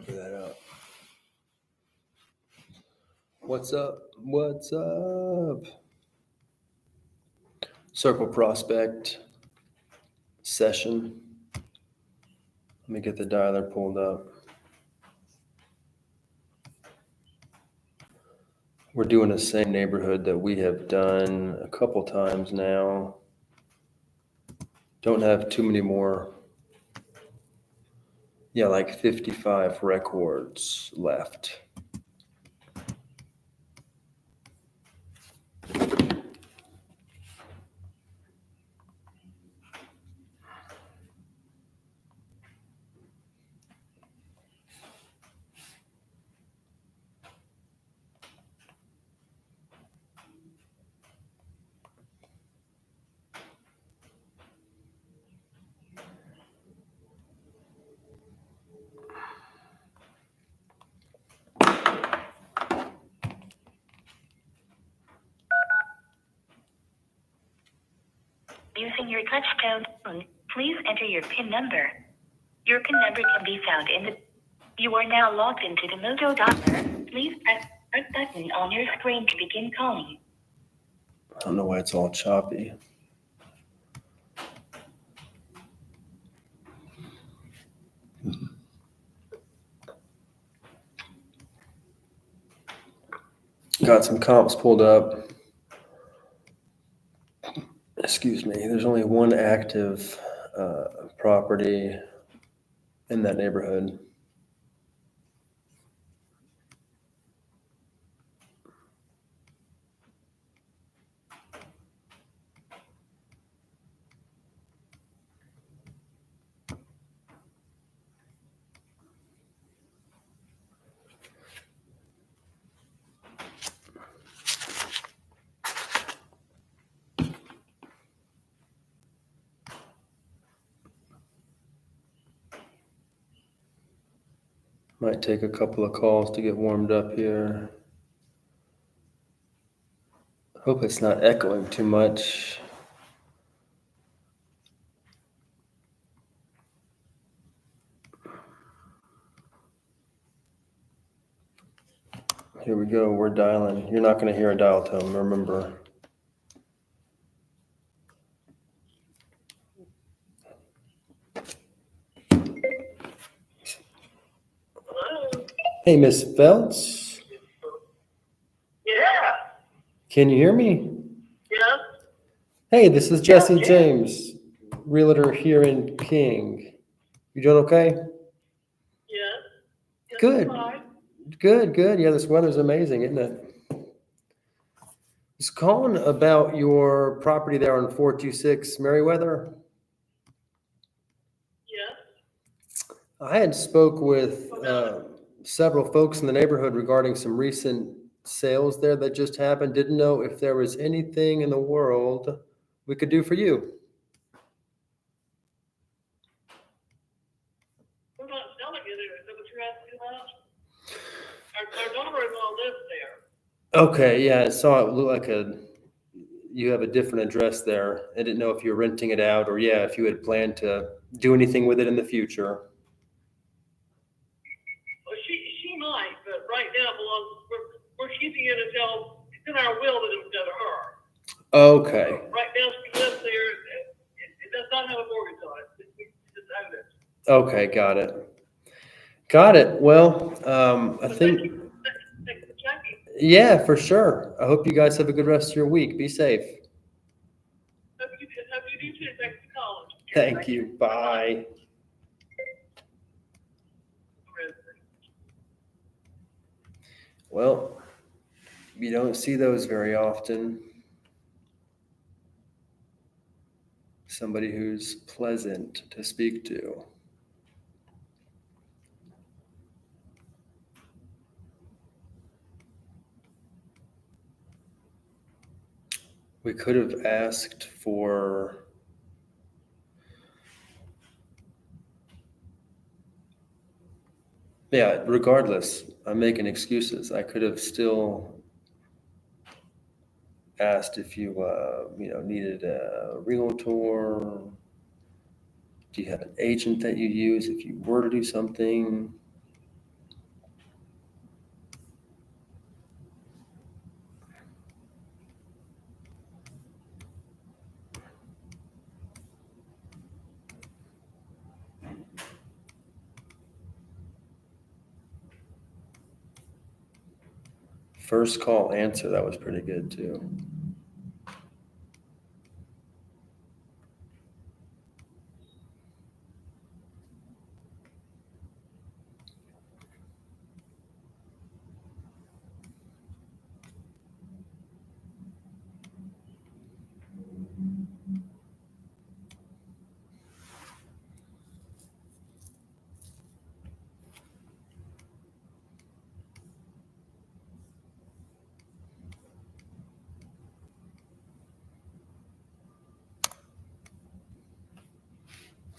copy that out. What's up? What's up? Circle Prospect session. Let me get the dialer pulled up. We're doing the same neighborhood that we have done a couple times now. Don't have too many more. Yeah, like 55 records left. Using your touchtone phone, please enter your PIN number. Your PIN number can be found in the... You are now logged into the Mojo Dialer. Please press the button on your screen to begin calling. I don't know why it's all choppy. Got some comps pulled up. Excuse me. There's only one active property in that neighborhood. Might take a couple of calls to get warmed up here. Hope it's not echoing too much. Here we go. We're dialing. You're not going to hear a dial tone, remember. Hello? Hey, Miss Phelps. Yeah. Can you hear me? Yes. Hey, this is Jesse Yeah. James, realtor here in King. You doing okay? Yes. Yes, Good. fine. Good. Yeah, this weather's amazing, isn't it? Just calling about your property there on 426 Merriweather. Yes. I had spoke with several folks in the neighborhood regarding some recent sales there that just happened. Didn't know if there was anything in the world we could do for you. We're not selling it. Is that what you're asking about? Our daughter-in-law lives there. Okay, yeah, I saw it looked like you have a different address there. I didn't know if you're renting it out or if you had planned to do anything with it in the future. Well, she might, but right now we're keeping it until it's in our will that it would go to her. Okay. Right now she lives there. It does not have a mortgage on it. We just own it. Okay, got it. Well, I But think, thank you for checking. yeah, for sure. I hope you guys have a good rest of your week. Be safe. Hope you do too. Thanks for calling. Thank you. Bye. Well, you don't see those very often. Somebody who's pleasant to speak to. We could have asked for regardless, I'm making excuses. I could have still asked if you needed a realtor. Do you have an agent that you use if you were to do something? First call answer, that was pretty good too.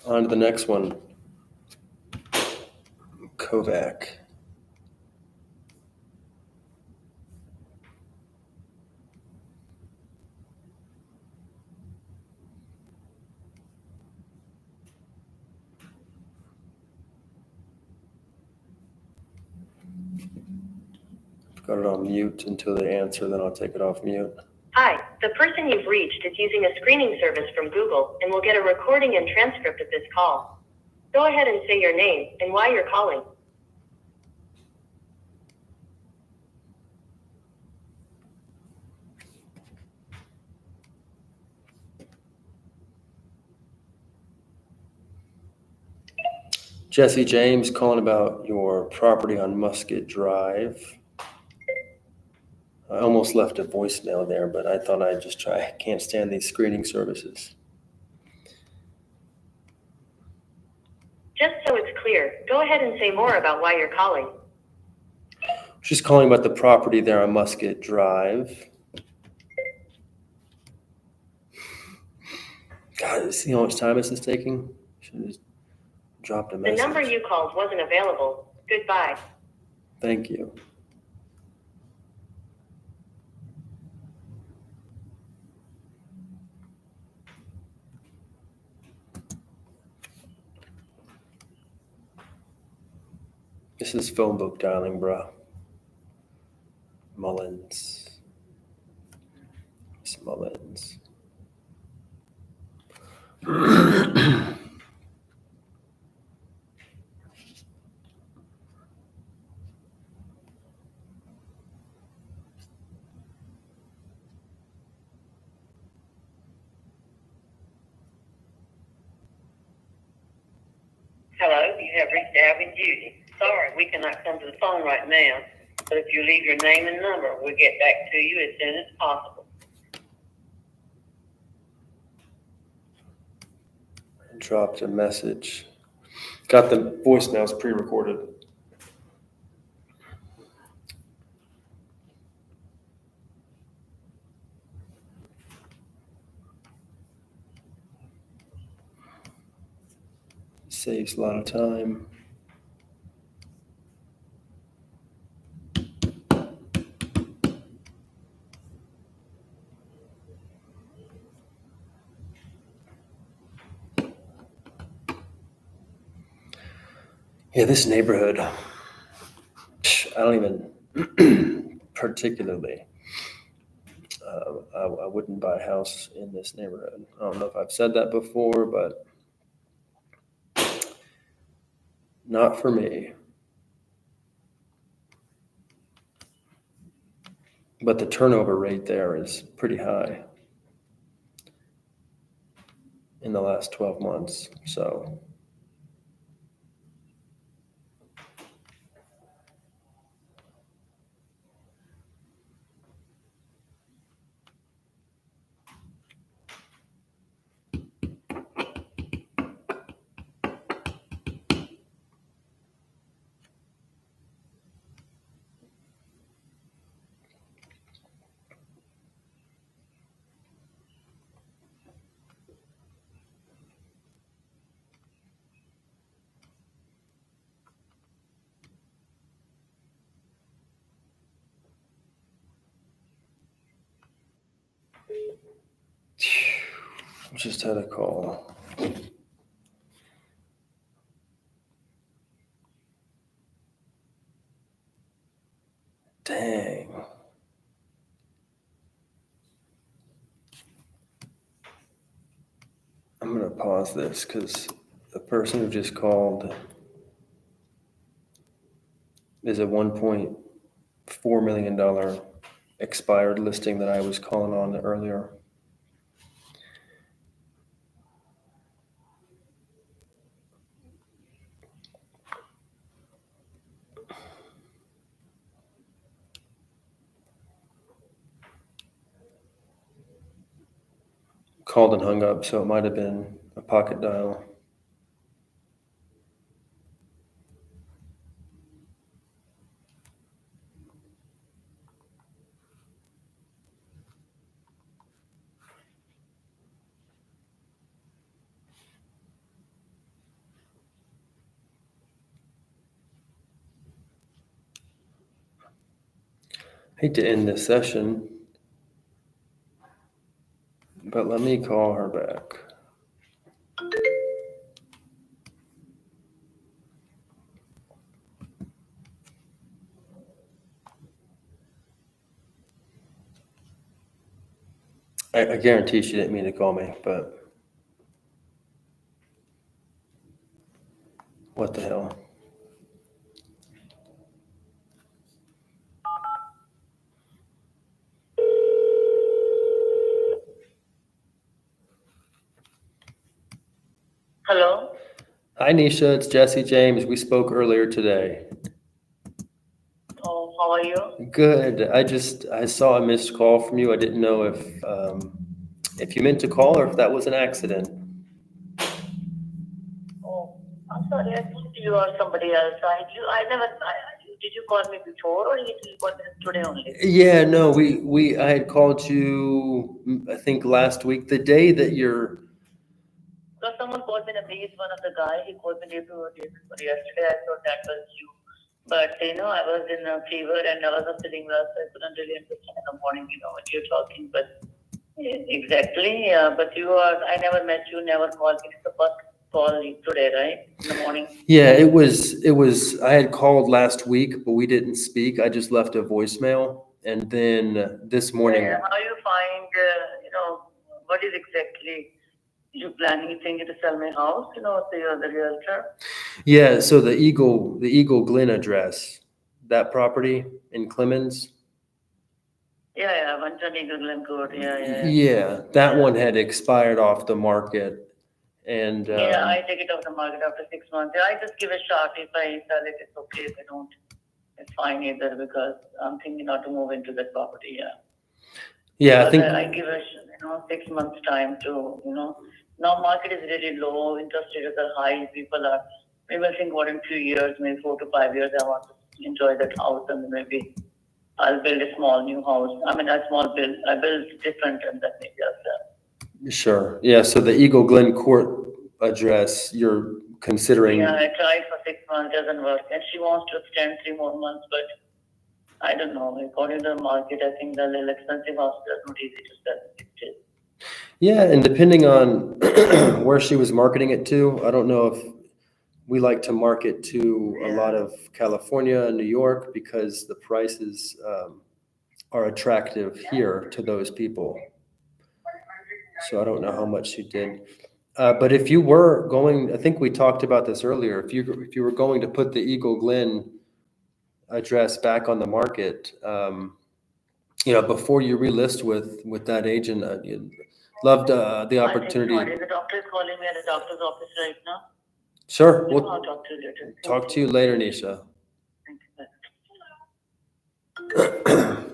On to the next one. Kovac. Got it on mute until they answer, then I'll take it off mute. Hi, the person you've reached is using a screening service from Google and will get a recording and transcript of this call. Go ahead and say your name and why you're calling. Jesse James calling about your property on Musket Drive. I almost left a voicemail there, but I thought I'd just try. I can't stand these screening services. Just so it's clear, go ahead and say more about why you're calling. She's calling about the property there on Musket Drive. God, see how much time this is taking? Should have just dropped a The message. number you called wasn't available. Goodbye. Thank you. This is phone book dialing, bruh. Mullins. Miss Mullins. Hello, you have reached Abby Judy. Sorry, we cannot come to the phone right now, but if you leave your name and number, we'll get back to you as soon as possible. Dropped a message. Got the voicemails pre-recorded. Saves a lot of time. Yeah, this neighborhood, I don't even particularly, I wouldn't buy a house in this neighborhood. I don't know if I've said that before, but not for me. But the turnover rate there is pretty high in the last 12 months, so. Just had a call. Dang. I'm going to pause this because the person who just called is a 1.4 $4 million expired listing that I was calling on earlier. Called and hung up, so it might have been a pocket dial. Hate to end this session, but let me call her back. I guarantee she didn't mean to call me, but what the hell? Hello? Hi, Nisha. It's Jesse James. We spoke earlier today. Oh, how are you? Good. I saw a missed call from you. I didn't know if you meant to call or if that was an accident. Oh, I'm sorry, I thought you or somebody else. Did you call me before or you called me today only? Yeah, no, I had called you, I think last week, the day that you're, Because someone called me and he's one of the guy. He called me day before yesterday. I thought that was you. But, I was in a fever and I was not feeling well, so I couldn't really understand in the morning, when you're talking. But exactly, but I never met you, never called me. It's the first call today, right? In the morning. yeah, it was, I had called last week, but we didn't speak. I just left a voicemail. And then this morning, Yeah, how you find, what is exactly you planning? You thinking to sell my house, so you're the realtor? yeah, so the Eagle Glen address, that property in Clemens. Yeah, 120 Glen Court, yeah. Yeah, that one had expired off the market. And Yeah, I take it off the market after 6 months. I just give a shot. If I sell it, it's okay. If I don't, it's fine either because I'm thinking not to move into that property, yeah. yeah, I But think, I give a 6 months time to, now market is really low, interest rates are high, people are, maybe I think what in 2 years, maybe 4 to 5 years, I want to enjoy that house and maybe I'll build a small new house. I mean, I build different and then maybe I'll sell. sure. Yeah, so the Eagle Glen Court address, you're considering, Yeah, I tried for 6 months, doesn't work. And she wants to extend 3 more months, but I don't know. According to the market, I think the little expensive house is not easy to sell. It is. yeah, and depending on where she was marketing it to, I don't know if we like to market to a lot of California and New York because the prices are attractive here to those people. So I don't know how much she did. But if you were going, I think we talked about this earlier, if you were going to put the Eagle Glen address back on the market, before you relist with that agent, I'd loved the opportunity. I think the doctor is calling me at the doctor's office right now. Sure, I'll we'll talk to you later. talk to you later, Nisha. Thank you.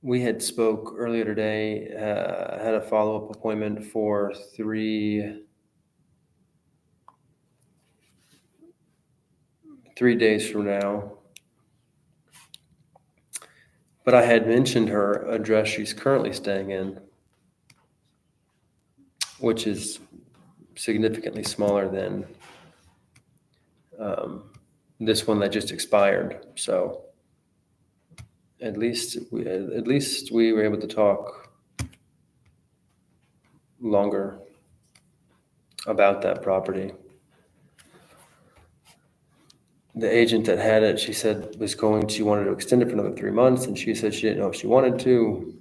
We had spoke earlier today, had a follow-up appointment for 3 days from now. But I had mentioned her address she's currently staying in, which is significantly smaller than this one that just expired. So at least we were able to talk longer about that property. The agent that had it, she said she wanted to extend it for another 3 months, and she said she didn't know if she wanted to.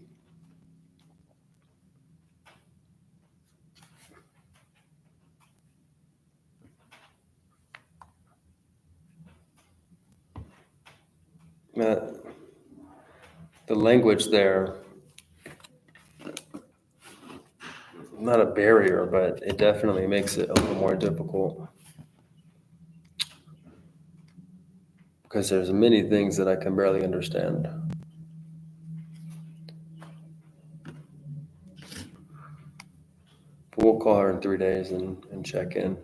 the language there, not a barrier, but it definitely makes it a little more difficult. Because there's many things that I can barely understand. But we'll call her in 3 days and check in.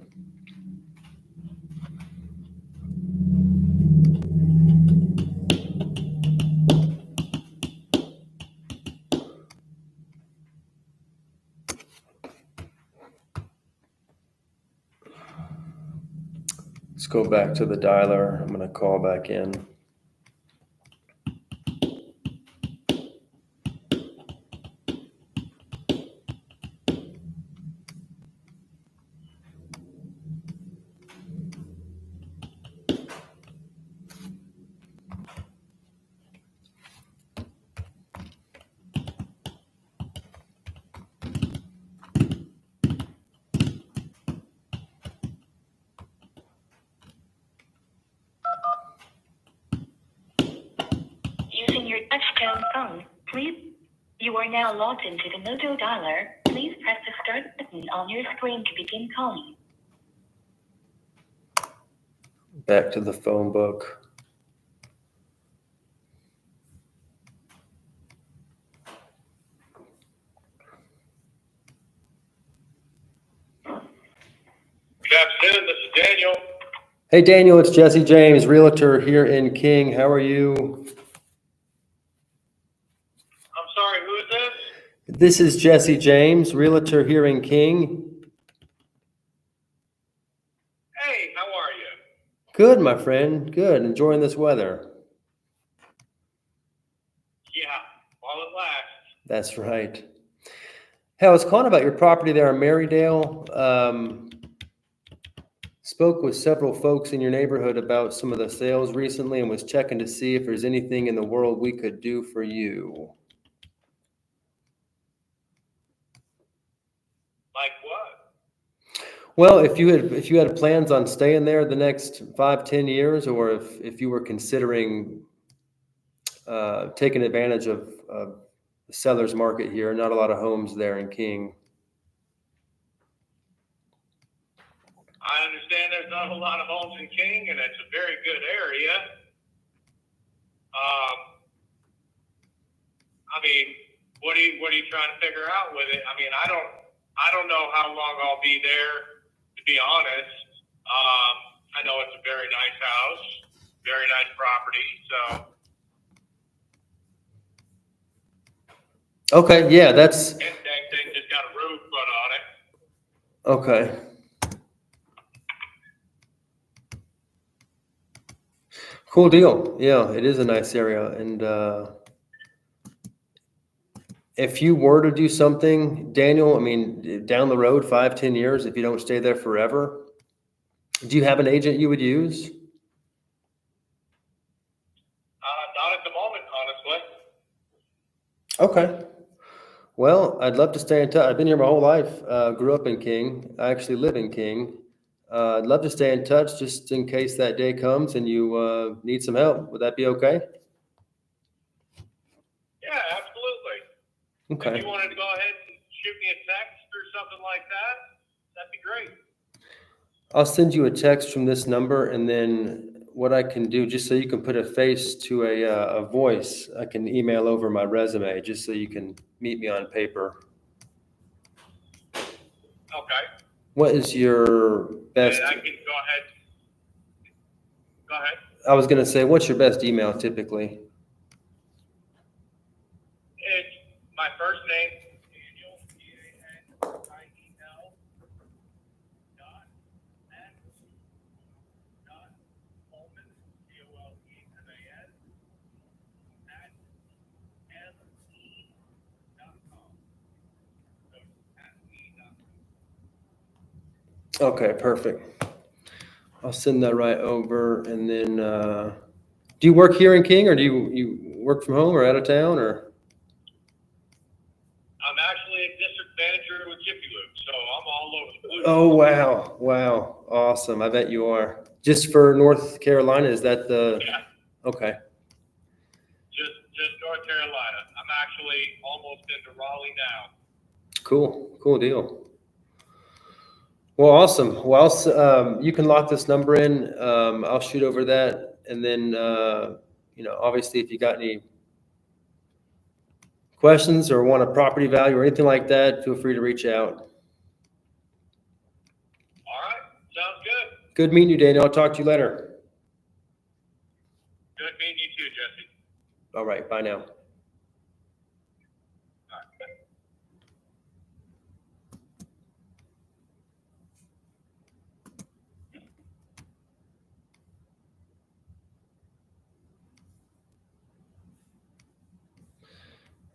Let's go back to the dialer. I'm going to call back in. Using your touchtone phone, please. You are now logged into the Moto dialer. Please press the start button on your screen to begin calling. Back to the phone book. Good afternoon, this is Daniel. Hey, Daniel, it's Jesse James, realtor here in King. How are you? I'm sorry, who is this? This is Jesse James, realtor here in King. Hey, how are you? Good, my friend. Good. Enjoying this weather. Yeah, while it lasts. That's right. Hey, I was calling about your property there in Marydale. Spoke with several folks in your neighborhood about some of the sales recently and was checking to see if there's anything in the world we could do for you. Like what? Well, if you had plans on staying there the next 5-10 years, or if you were considering taking advantage of the seller's market here, not a lot of homes there in King. I understand there's not a lot of homes in King, and it's a very good area. I mean, what are you trying to figure out with it? I mean, I don't know how long I'll be there, to be honest. I know it's a very nice house, very nice property, so. Okay, yeah, that's And dang thing just got a roof put on it. okay. Cool deal. Yeah, it is a nice area. And if you were to do something, Daniel, I mean, down the road, 5-10 years, if you don't stay there forever, do you have an agent you would use? Not at the moment, honestly. Okay. Well, I'd love to stay in touch. I've been here my whole life. Grew up in King. I actually live in King. I'd love to stay in touch just in case that day comes and you need some help. Would that be okay? Yeah, absolutely. If Okay. you wanted to go ahead and shoot me a text or something like that, that'd be great. I'll send you a text from this number, and then what I can do, just so you can put a face to a voice, I can email over my resume just so you can meet me on paper. Okay. What is your best? And I can go ahead. Go ahead. I was going to say, what's your best email typically? It's my first name, Daniel, DANIEL, dot, Coleman, COLEMAN, at me.com. So at me.com. Okay, perfect. I'll send that right over. And then, do you work here in King, or do you work from home or out of town, or? I'm actually a district manager with Jiffy Lube, so I'm all over the place. Oh, wow. Wow. Awesome. I bet you are. Just for North Carolina, is that the, Yeah, okay. just North Carolina. I'm actually almost into Raleigh now. Cool deal. Well, awesome. Well, you can lock this number in. I'll shoot over that. And then, obviously if you got any questions or want a property value or anything like that, feel free to reach out. All right, sounds good. Good meeting you, Daniel. I'll talk to you later. Good meeting you too, Jesse. All right. Bye now. All right.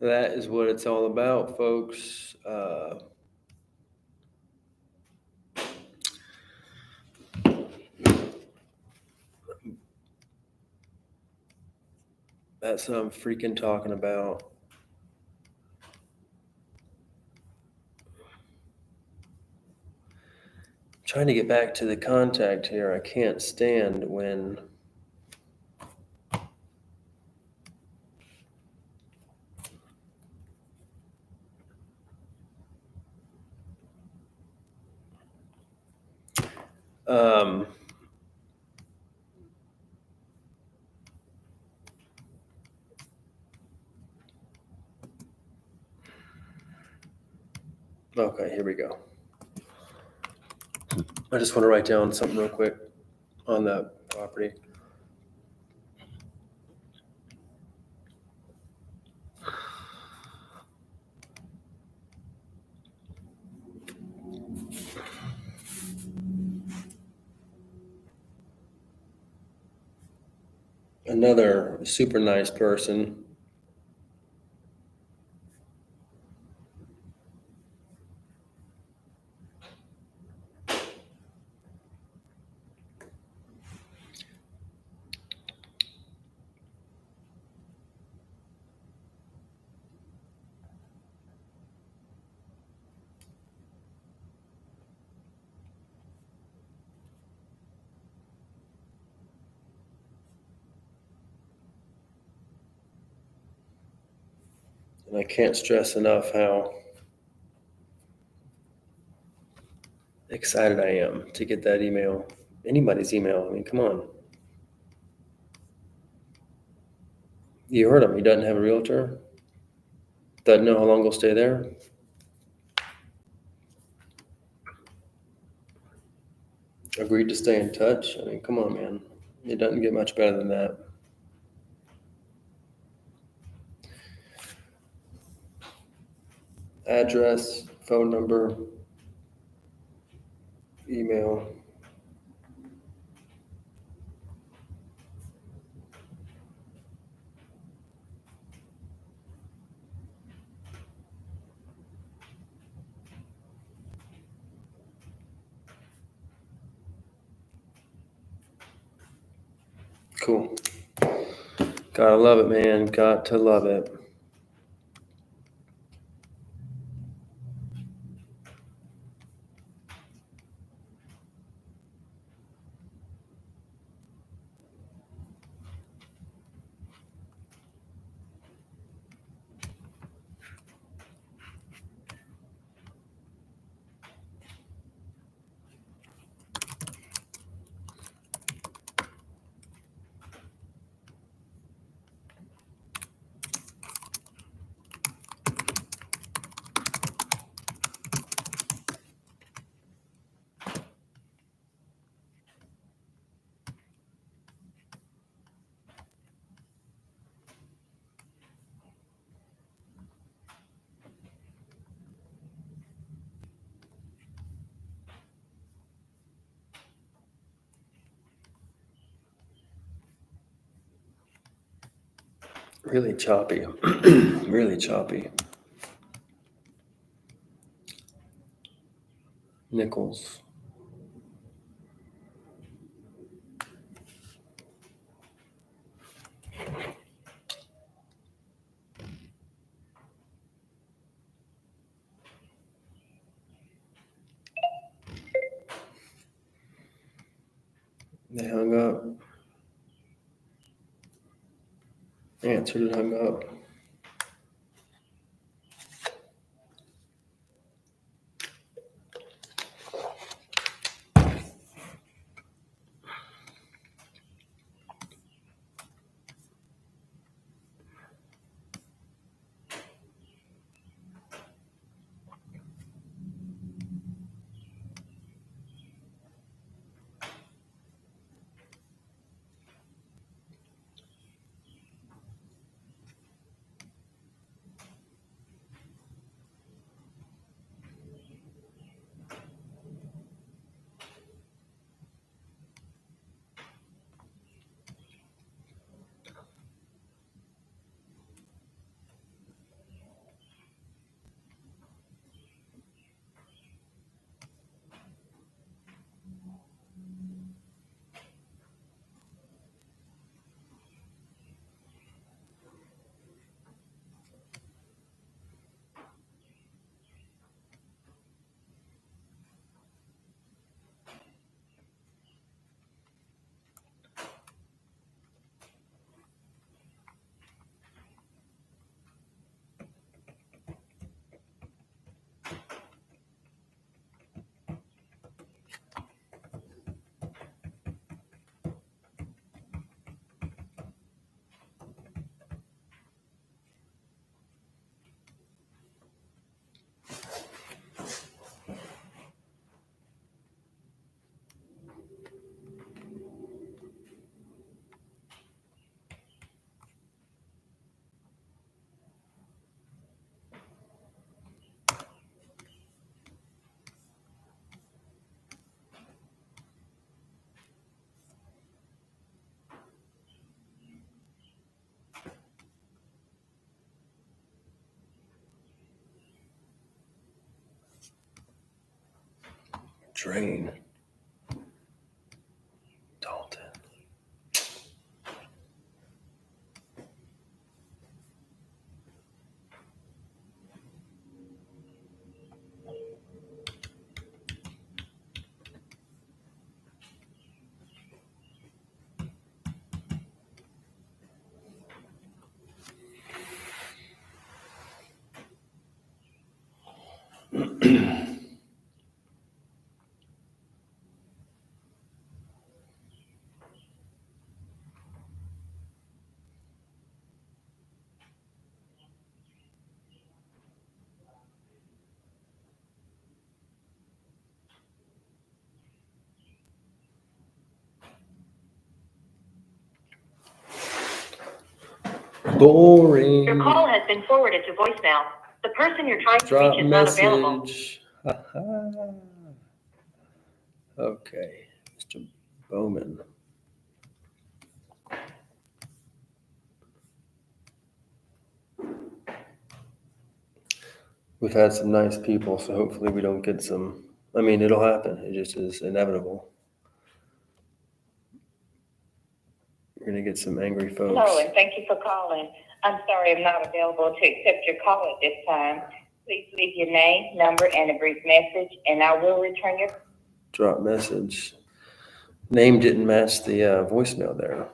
That is what it's all about, folks. That's what I'm freaking talking about. Trying to get back to the contact here. I can't stand when okay, here we go. I just want to write down something real quick on that property. Another super nice person. And I can't stress enough how excited I am to get that email. Anybody's email. I mean, come on. You heard him. He doesn't have a realtor. Doesn't know how long he'll stay there. Agreed to stay in touch. I mean, come on, man. It doesn't get much better than that. Address, phone number, email. Cool. Gotta love it, man. Got to love it. Really choppy. Really choppy. Nichols. They hung up. Answered and hung up. Drain. Dalton. Boring. Your call has been forwarded to voicemail. The person you're trying to Drop reach is not available. message. Okay, Mr. Bowman. We've had some nice people, so hopefully we don't get some. I mean, it'll happen. It just is inevitable. We're gonna get some angry folks. Hello, and thank you for calling. I'm sorry I'm not available to accept your call at this time. Please leave your name, number, and a brief message, and I will return your. Drop message. Name didn't match the voicemail there.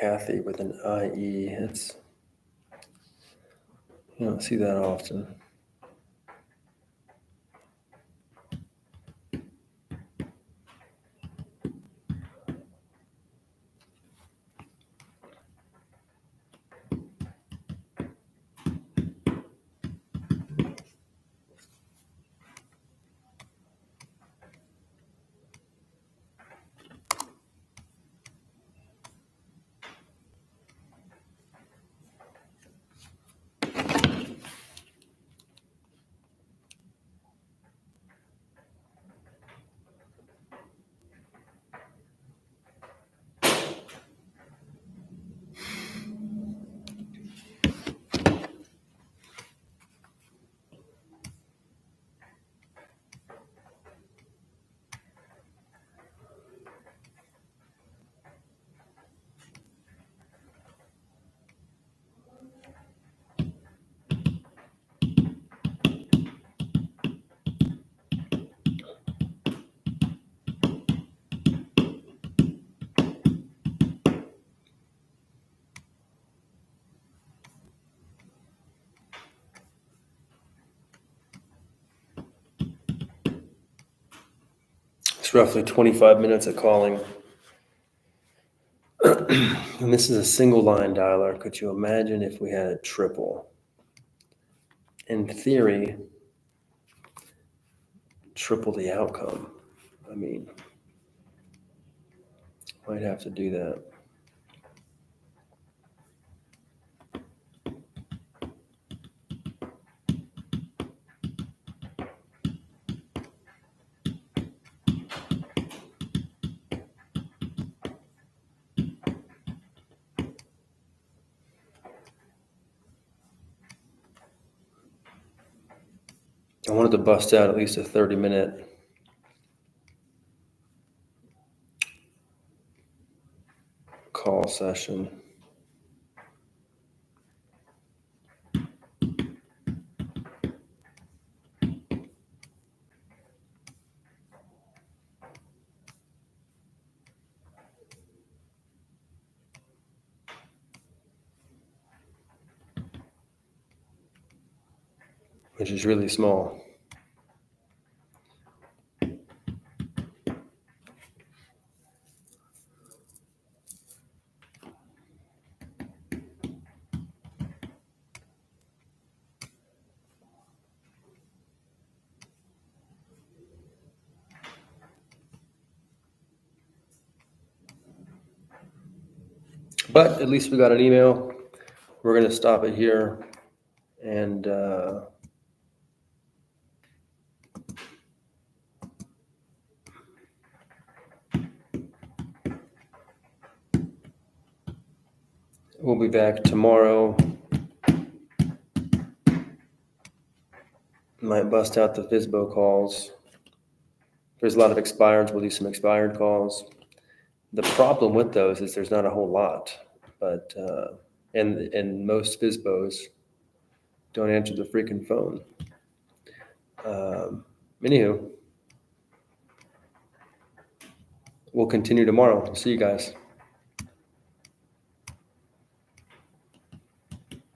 Kathy with an IE. It's, you don't see that often. It's roughly 25 minutes of calling. And this is a single line dialer. Could you imagine if we had a triple? In theory, triple the outcome. I mean, might have to do that. I wanted to bust out at least a 30-minute call session. Which is really small. But at least we got an email. We're gonna stop it here and, we'll be back tomorrow. Might bust out the FISBO calls. There's a lot of expireds. We'll do some expired calls. The problem with those is there's not a whole lot, but, and most FISBOs don't answer the freaking phone. Anywho, we'll continue tomorrow. See you guys.